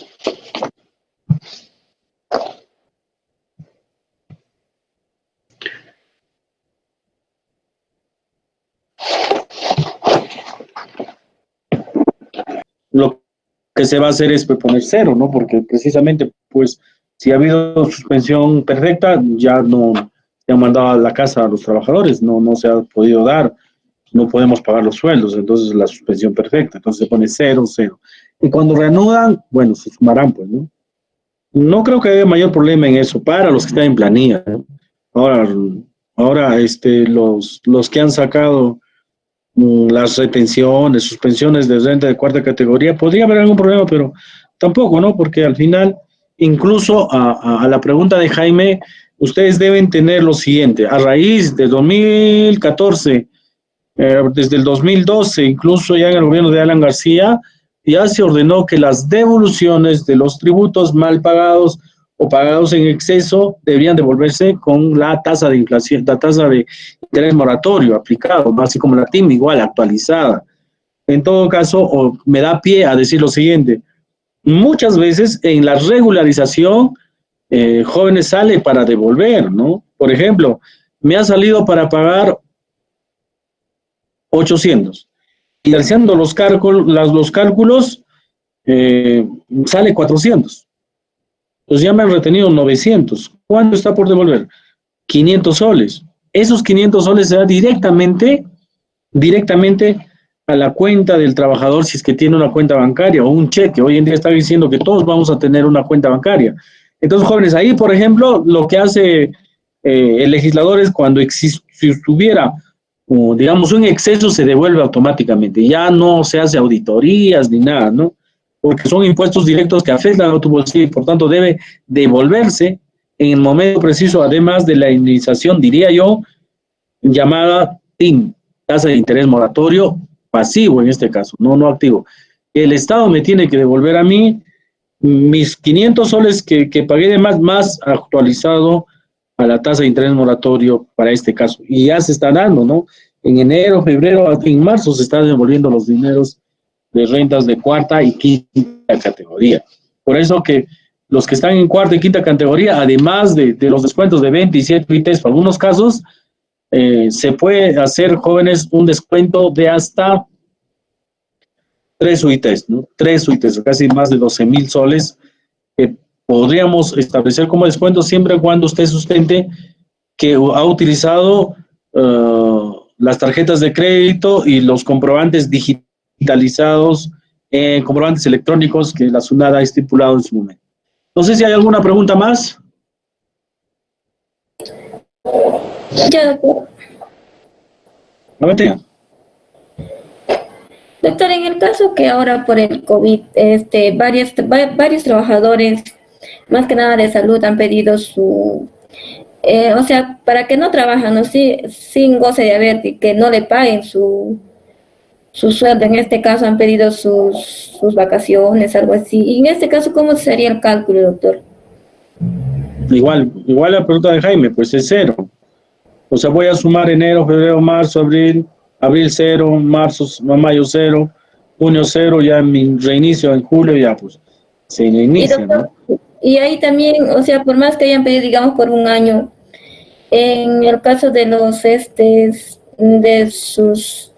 Speaker 1: Lo que se va a hacer es poner 0, ¿no? Porque precisamente, pues, si ha habido suspensión perfecta, ya no se han mandado a la casa a los trabajadores, no se ha podido dar, no podemos pagar los sueldos, entonces la suspensión perfecta, entonces se pone 0, 0. Y cuando reanudan, bueno, se sumarán, pues, ¿no? No creo que haya mayor problema en eso para los que están en planilla, ¿no? Ahora los que han sacado las retenciones, suspensiones de renta de cuarta categoría, podría haber algún problema, pero tampoco, ¿no? Porque al final, incluso a la pregunta de Jaime, ustedes deben tener lo siguiente: a raíz de 2014, desde el 2012, incluso ya en el gobierno de Alan García, ya se ordenó que las devoluciones de los tributos mal pagados o pagados en exceso deberían devolverse con la tasa de inflación, la tasa de interés moratorio aplicado, así como la TIM, igual actualizada. En todo caso, me da pie a decir lo siguiente: muchas veces en la regularización, jóvenes sale para devolver, ¿no? Por ejemplo, me ha salido para pagar 800 y haciendo los cálculos sale 400. Entonces ya me han retenido 900. ¿Cuánto está por devolver? 500 soles. Esos 500 soles se dan directamente a la cuenta del trabajador, si es que tiene una cuenta bancaria o un cheque. Hoy en día está diciendo que todos vamos a tener una cuenta bancaria. Entonces, jóvenes, ahí, por ejemplo, lo que hace el legislador es cuando si estuviera, digamos, un exceso, se devuelve automáticamente. Ya no se hace auditorías ni nada, ¿no? Porque son impuestos directos que afectan a tu bolsillo y por tanto debe devolverse en el momento preciso, además de la indemnización, diría yo, llamada TIM, tasa de interés moratorio pasivo en este caso, no activo. El Estado me tiene que devolver a mí mis 500 soles que pagué de más actualizado a la tasa de interés moratorio para este caso. Y ya se está dando, ¿no? En enero, febrero, en marzo se están devolviendo los dineros de rentas de cuarta y quinta categoría. Por eso que los que están en cuarta y quinta categoría, además de los descuentos de 27 UITs, para algunos casos, se puede hacer, jóvenes, un descuento de hasta 3 UITs, ¿no? 3 UITs, casi más de 12,000 soles, que podríamos establecer como descuento siempre y cuando usted sustente que ha utilizado las tarjetas de crédito y los comprobantes digitalizados, comprobantes electrónicos que la SUNAT ha estipulado en su momento. No sé si hay alguna pregunta más.
Speaker 3: Ya, doctor. Doctor, en el caso que ahora por el COVID, varios trabajadores, más que nada de salud, han pedido su, o sea, para que no trabajan, ¿no? Sin goce de haber, que no le paguen su sueldo. En este caso han pedido sus vacaciones, algo así. Y en este caso, ¿cómo sería el cálculo, doctor?
Speaker 1: Igual la pregunta de Jaime, pues es 0. O sea, voy a sumar enero, febrero, marzo, abril 0, mayo 0, junio 0, ya mi reinicio en julio, ya pues se inicia,
Speaker 3: y, doctor,
Speaker 1: ¿no?
Speaker 3: Y ahí también, o sea, por más que hayan pedido, digamos, por un año, en el caso de de sus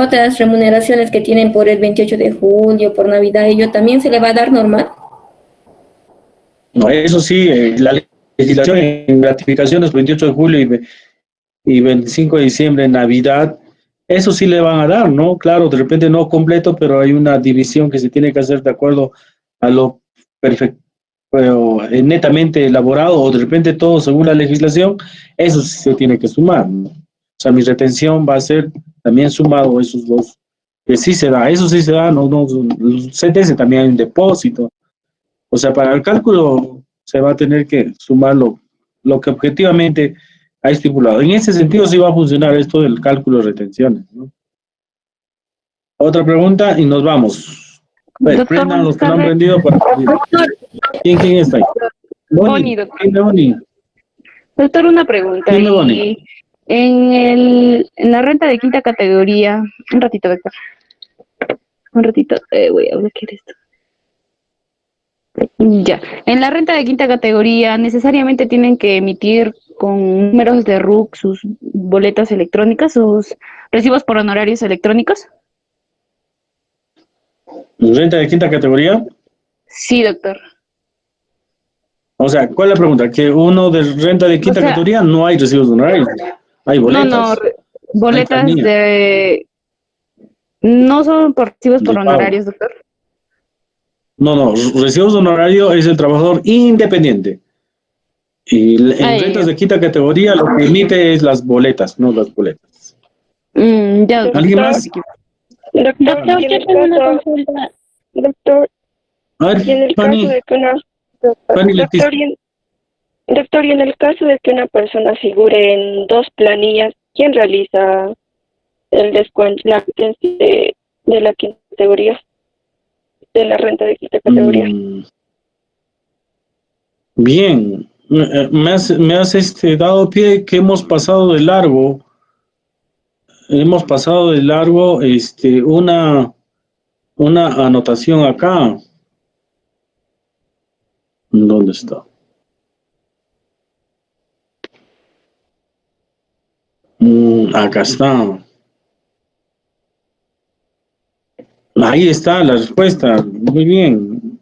Speaker 3: otras remuneraciones que tienen por el 28 de julio, por Navidad, ¿ello también se le va a dar normal?
Speaker 1: No, eso sí, la legislación en gratificaciones 28 de julio y 25 de diciembre, Navidad, eso sí le van a dar, ¿no? Claro, de repente no completo, pero hay una división que se tiene que hacer de acuerdo a lo perfecto, netamente elaborado, o de repente todo según la legislación, eso sí se tiene que sumar, ¿no? O sea, mi retención va a ser también sumado a esos dos, que sí se da, eso sí se da, los CTS también hay un depósito. O sea, para el cálculo se va a tener que sumar lo que objetivamente ha estipulado. En ese sentido sí va a funcionar esto del cálculo de retenciones, ¿no? Otra pregunta y nos vamos.
Speaker 4: Doctor,
Speaker 1: Prendan los
Speaker 4: buenas
Speaker 1: que no han
Speaker 4: tardes.
Speaker 1: prendido para... ¿Quién está ahí?
Speaker 4: Boni, doctor.
Speaker 1: ¿Quién es Boni?
Speaker 4: Doctor, una pregunta.
Speaker 1: ¿Quién es Boni?
Speaker 4: En la renta de quinta categoría, un ratito, doctor. Un ratito, voy a bloquear esto. Ya. En la renta de quinta categoría, ¿necesariamente tienen que emitir con números de RUC sus boletas electrónicas, sus recibos por honorarios electrónicos?
Speaker 1: ¿Renta de quinta categoría?
Speaker 4: Sí, doctor.
Speaker 1: O sea, ¿cuál es la pregunta? Que uno de renta de quinta
Speaker 4: O sea,
Speaker 1: categoría no hay recibos de honorarios, hay boletas.
Speaker 4: No, boletas
Speaker 1: hay planilla
Speaker 4: de... No son por recibos
Speaker 1: de
Speaker 4: por
Speaker 1: pago.
Speaker 4: honorarios, doctor.
Speaker 1: No, recibos de honorario es el trabajador independiente. Y en rentas de quinta categoría lo que emite es las boletas, no las boletas.
Speaker 4: Ya,
Speaker 1: ¿Alguien más?
Speaker 5: Doctor,
Speaker 3: Doctor, yo tengo una consulta.
Speaker 5: doctor,
Speaker 1: A ver,
Speaker 5: y en el
Speaker 1: Fanny,
Speaker 5: caso de que una
Speaker 1: Fanny Leticia.
Speaker 5: doctor, y en el caso de que una persona figure en dos planillas, ¿quién realiza el descuento, la retención de la quinta categoría, de la renta de quinta categoría?
Speaker 1: Bien, me has dado pie que hemos pasado de largo una anotación acá. ¿Dónde está? Acá está. Ahí está la respuesta. Muy bien.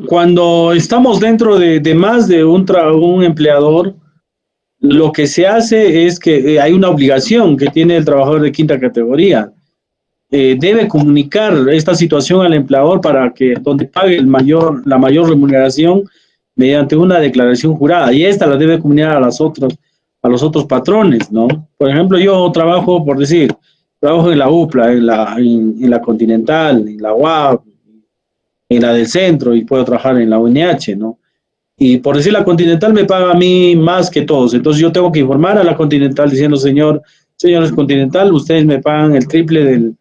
Speaker 1: Cuando estamos dentro de más de un empleador, lo que se hace es que hay una obligación que tiene el trabajador de quinta categoría. Debe comunicar esta situación al empleador para que donde pague la mayor remuneración mediante una declaración jurada, y esta la debe comunicar a los otros patrones, ¿no? Por ejemplo, yo trabajo, por decir, trabajo en la UPLA, en la Continental, en la UAP, en la del centro, y puedo trabajar en la UNH, ¿no? Y por decir, la Continental me paga a mí más que todos, entonces yo tengo que informar a la Continental diciendo, señores Continental, ustedes me pagan el triple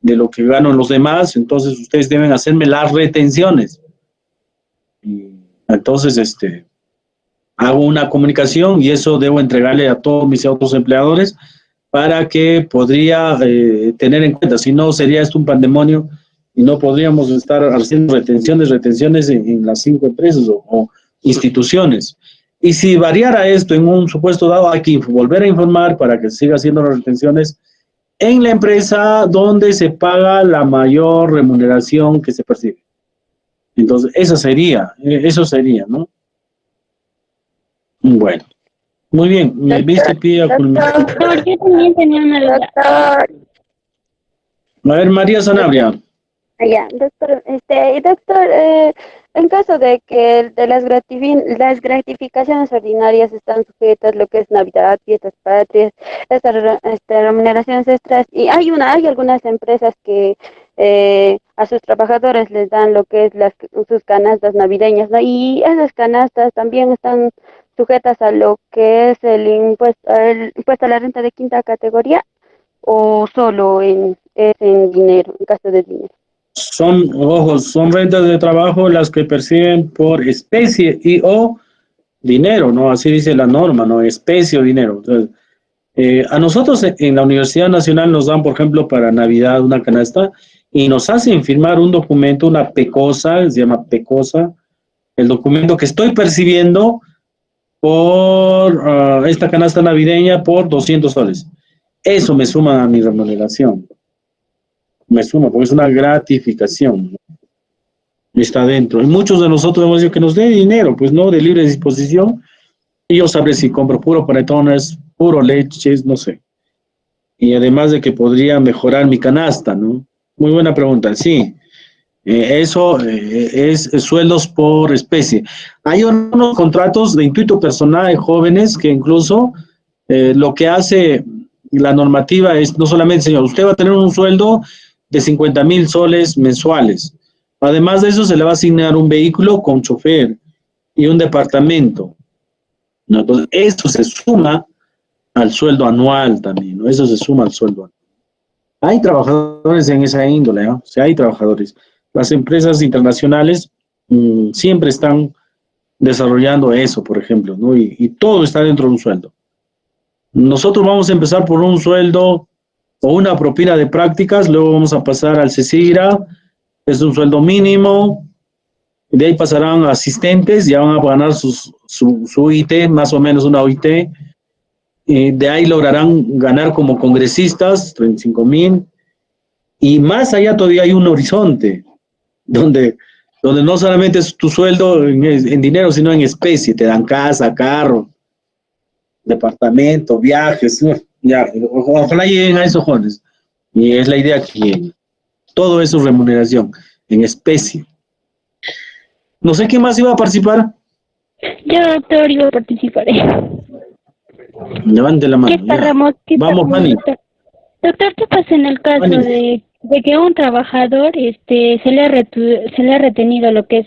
Speaker 1: de lo que ganan los demás, entonces ustedes deben hacerme las retenciones. Y entonces, hago una comunicación y eso debo entregarle a todos mis otros empleadores para que podría tener en cuenta, si no sería esto un pandemonio y no podríamos estar haciendo retenciones en las 5 empresas o instituciones. Y si variara esto en un supuesto dado, hay que volver a informar para que siga haciendo las retenciones en la empresa donde se paga la mayor remuneración que se percibe. Entonces, eso sería, ¿no? Bueno, muy bien, me viste pie a culminar.
Speaker 3: Doctor, yo también tenía una duda.
Speaker 5: Doctor,
Speaker 1: A ver, María Sanabria.
Speaker 6: Ya, doctor, doctor, en caso de que de las gratificaciones ordinarias están sujetas lo que es Navidad, fiestas patrias, estas remuneraciones extras, y hay algunas empresas que a sus trabajadores les dan lo que es sus canastas navideñas, ¿no? Y esas canastas también están sujetas a lo que es el impuesto a la renta de quinta categoría, o solo en dinero, en caso de dinero.
Speaker 1: Son rentas de trabajo las que perciben por especie o dinero, ¿no? Así dice la norma, ¿no? Especie o dinero. Entonces, a nosotros en la Universidad Nacional nos dan, por ejemplo, para Navidad una canasta y nos hacen firmar un documento, una PECOSA, se llama PECOSA, el documento que estoy percibiendo por esta canasta navideña por 200 soles. Eso me suma a mi remuneración. Me suma, porque es una gratificación, ¿no? Está dentro. Y muchos de nosotros hemos dicho que nos dé dinero, pues no, de libre disposición. Y yo sabré si compro puro panetones, puro leches, no sé. Y además de que podría mejorar mi canasta, ¿no? Muy buena pregunta, sí. Eso es sueldos por especie. Hay unos contratos de intuito personal de jóvenes que incluso Lo que hace la normativa es no solamente, señor, usted va a tener un sueldo de 50.000 soles mensuales. Además de eso, se le va a asignar un vehículo con chofer y un departamento, ¿no? Entonces, eso se suma al sueldo anual también, ¿no? Eso se suma al sueldo anual. Hay trabajadores en esa índole, ¿no? O sea, hay trabajadores. Las empresas internacionales siempre están desarrollando eso, por ejemplo, ¿no? Y todo está dentro de un sueldo. Nosotros vamos a empezar por un sueldo o una propina de prácticas, luego vamos a pasar al CECIGRA, es un sueldo mínimo, de ahí pasarán asistentes, ya van a ganar su UIT, más o menos una UIT, de ahí lograrán ganar como congresistas, 35.000, y más allá todavía hay un horizonte, donde no solamente es tu sueldo en dinero, sino en especie, te dan casa, carro, departamento, viajes, ¿no? Ya, ojalá lleguen a esos jóvenes, y es la idea que lleguen. Todo eso es remuneración, en especie. No sé quién más iba a participar.
Speaker 7: Yo, doctor, yo participaré.
Speaker 1: Levante la mano.
Speaker 7: ¿Qué paramos?
Speaker 1: Vamos, Fanny.
Speaker 7: Doctor, ¿qué pasa en el caso
Speaker 1: Fanny.
Speaker 7: de que un trabajador se le ha retenido lo que es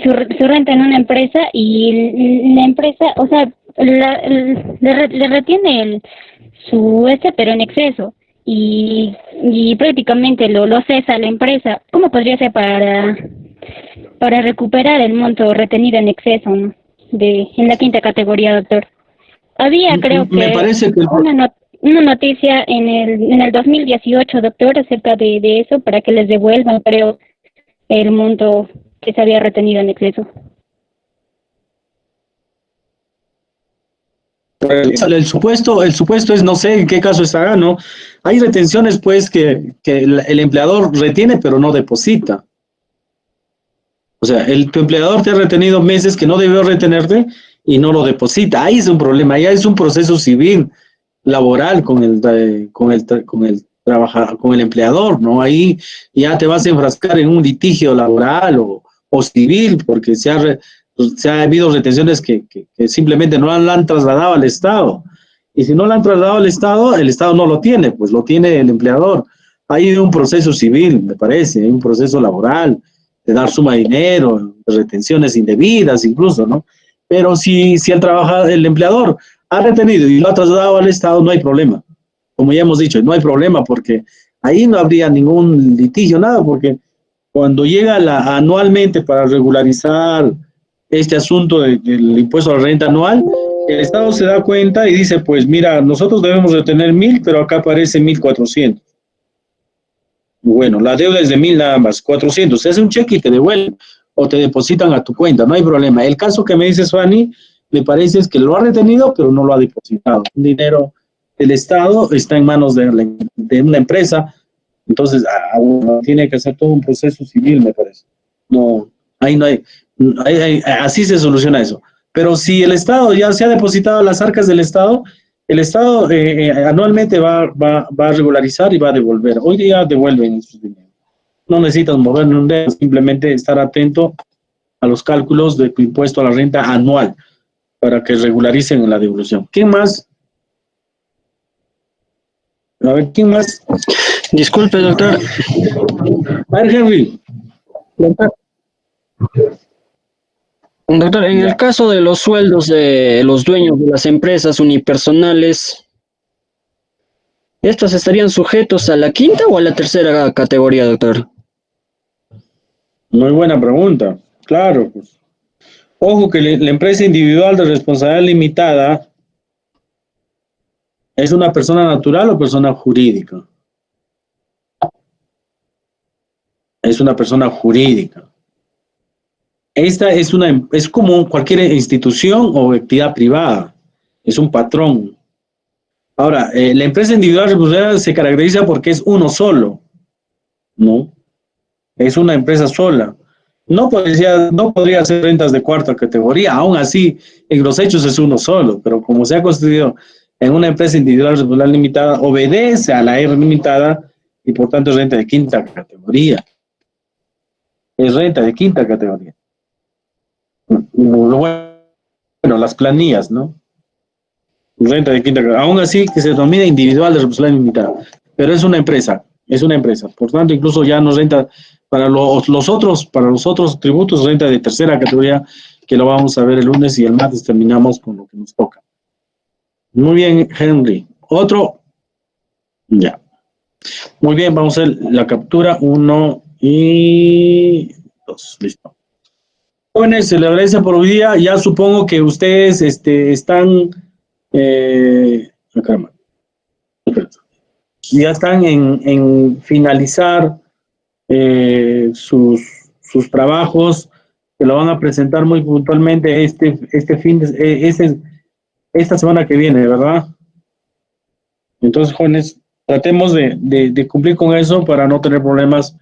Speaker 7: su renta en una empresa y la empresa, o sea, le retiene su pero en exceso y prácticamente lo cesa la empresa? ¿Cómo podría ser para recuperar el monto retenido en exceso, ¿no? En la quinta categoría, doctor? Había, creo que,
Speaker 1: me parece que
Speaker 7: una noticia en el 2018, doctor, acerca de eso, para que les devuelvan, creo, el monto que se había retenido en exceso.
Speaker 1: El supuesto es, no sé en qué caso estará, ¿no? Hay retenciones, pues, que el empleador retiene, pero no deposita. O sea, tu empleador te ha retenido meses que no debió retenerte y no lo deposita. Ahí es un problema, ahí es un proceso civil, laboral con el trabajador, con el empleador, ¿no? Ahí ya te vas a enfrascar en un litigio laboral o civil, porque se ha habido retenciones que simplemente no la han trasladado al Estado. Y si no la han trasladado al Estado, el Estado no lo tiene, pues lo tiene el empleador. Hay un proceso civil, me parece, hay un proceso laboral, de dar suma de dinero, de retenciones indebidas incluso, ¿no? Pero si el empleador ha retenido y lo ha trasladado al Estado, no hay problema. Como ya hemos dicho, no hay problema porque ahí no habría ningún litigio, nada, porque cuando llega anualmente para regularizar este asunto del impuesto a la renta anual, el Estado se da cuenta y dice, pues mira, nosotros debemos retener 1.000, pero acá aparece 1.400. Bueno, la deuda es de 1.000 nada más, 400. Se hace un cheque y te devuelven o te depositan a tu cuenta, no hay problema. El caso que me dices, Fanny, me parece es que lo ha retenido, pero no lo ha depositado. Un dinero del Estado está en manos de una empresa, entonces uno tiene que hacer todo un proceso civil, me parece. No, ahí no hay, así se soluciona eso. Pero si el Estado ya se ha depositado a las arcas del Estado, el Estado anualmente va a regularizar y va a devolver. Hoy día devuelven esos dineros. No necesitas mover un dedo, simplemente estar atento a los cálculos de tu impuesto a la renta anual para que regularicen la devolución. ¿Quién más? A ver, ¿quién más?
Speaker 8: Disculpe, doctor.
Speaker 1: A ver, Henry.
Speaker 8: Doctor, en el caso de los sueldos de los dueños de las empresas unipersonales, ¿estos estarían sujetos a la quinta o a la tercera categoría, doctor?
Speaker 1: Muy buena pregunta. Claro, pues. Ojo que la empresa individual de responsabilidad limitada es una persona natural o persona jurídica. Es una persona jurídica. Esta es como cualquier institución o actividad privada. Es un patrón. Ahora, la empresa individual responsable se caracteriza porque es uno solo, ¿no? Es una empresa sola. No podría ser rentas de cuarta categoría, aún así, en los hechos es uno solo, pero como se ha constituido en una empresa individual responsable limitada, obedece a la R limitada y por tanto es renta de quinta categoría. Es renta de quinta categoría. Bueno, las planillas, ¿no? Renta de quinta categoría. Aún así que se denomina individual de responsabilidad limitada, pero es una empresa. Por tanto, incluso ya nos renta para los otros tributos, renta de tercera categoría, que lo vamos a ver el lunes y el martes terminamos con lo que nos toca. Muy bien, Henry. Otro. Ya. Muy bien, vamos a hacer la captura 1 y 2. Listo. Jóvenes, se les agradece por hoy día. Ya supongo que ustedes están ya están en finalizar sus trabajos, que lo van a presentar muy puntualmente esta semana que viene, ¿verdad? Entonces, jóvenes, tratemos de cumplir con eso para no tener problemas